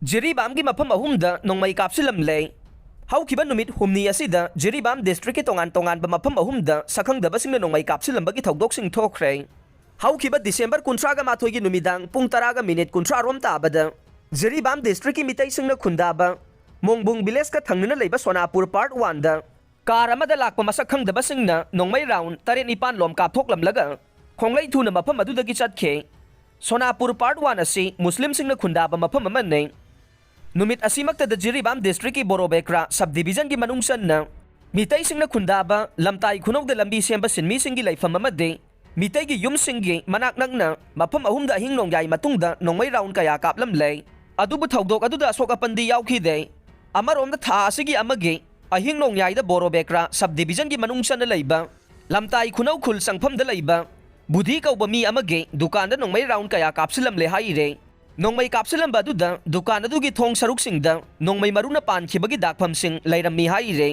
ꯖꯤꯔꯤꯕꯥꯝꯒꯤ ꯃꯐꯝ ꯑꯍꯨꯝꯗ ꯅꯣꯡꯃꯩ ꯀꯥꯞꯁꯤꯜꯂꯝꯂꯦ꯫ ꯍꯧꯈꯤꯕ ꯅꯨꯃꯤꯠ ꯍꯨꯝꯅꯤ ꯑꯁꯤꯗ ꯖꯤꯔꯤꯕꯥꯝ ꯗꯤꯁꯇ꯭ꯔꯤꯛꯀꯤ ꯇꯣꯉꯥꯟꯕ ꯃꯐꯝ ꯑꯍꯨꯝꯗ ꯁꯛꯈꯪꯗꯕꯁꯤꯡꯅ ꯅꯣꯡꯃꯩ ꯀꯥꯞꯁꯤꯜꯂꯝꯕꯒꯤ ꯊꯧꯗꯣꯛꯁꯤꯡ ꯊꯣꯛꯈ꯭ꯔꯦ꯫ ꯍꯧꯈꯤꯕ ꯗꯤꯁꯦꯝꯕꯔ 31ꯒꯤ ꯅꯨꯃꯤꯗꯥꯡ ꯄꯨꯡ 10:30 ꯔꯣꯝ ꯇꯥꯕꯗ ꯖꯤꯔꯤꯕꯥꯝ ꯗꯤꯁꯇ꯭ꯔꯤꯛꯀꯤ ꯃꯤꯇꯩꯁꯤꯡꯅ ꯈꯨꯟꯗꯥꯕ ꯃꯣꯡꯕꯨꯡ ꯚꯤꯂꯦꯖꯀ ꯊꯪꯅꯅ ꯂꯩꯕ ꯁꯣꯅꯥꯄꯨꯔ ꯄꯥꯔꯠ 1ꯗ ꯀꯥꯔ ꯑꯃꯗ ꯂꯥꯛꯄ ꯃꯁꯛ ꯈꯪꯗꯕꯁꯤꯡꯅ ꯅꯣꯡꯃꯩ ꯔꯥꯎꯟ 7-9 ꯂꯣꯝ ꯀꯥꯞꯊꯣꯛꯂꯝꯂꯒ ꯈꯣꯡꯂꯩ ꯊꯨꯅ ꯃꯐꯝ ꯑꯗꯨꯗꯒꯤ ꯆꯠꯈꯤ꯫ ꯁꯣꯅꯥꯄꯨꯔ ꯄꯥꯔꯠ 1 ꯑꯁꯤ ꯃꯨꯁꯂꯤꯝꯁꯤꯡꯅ ꯈꯨꯟꯗꯥꯕ ꯃꯐꯝ ꯑꯃꯅꯤ꯫ नुमित असीमक्तद जिरीबाम डिस्ट्रिक्ट की बोरोबेक्रा सब डिवीजन की मनुंग सन्ना मितई सिंगना खुंदाबा लमताई खुनौद लंबी सेंबा सिनमी सिंगी लैफम अमदे मितई की युम सिंगी मनाक नगना मफम अहुमदा अहिंग नोंगाई मतुंगदा नोंमै राउंड कया कापलम लै अदुबु थौदोक अदुदा अशोक अपंदी याउखिदे अमरोमदा था असिगी अमगे अहिंग नोंगाईदा बोरोबेक्रा सब डिवीजन की मनुंग सन्ना लैबा लमताई खुनौ खुल संगफमदा लैबा बुधी कौबा मी अमगे दुकानदा नोंमै राउंड कया कापसिलम ले हाइरे नोंमै कापसिलम दुकान अदुगी थोंग सरुक सिंगदा नोंमै मरुना पानखिबगी दाखफम सिंग लैरम्मी हाइरे।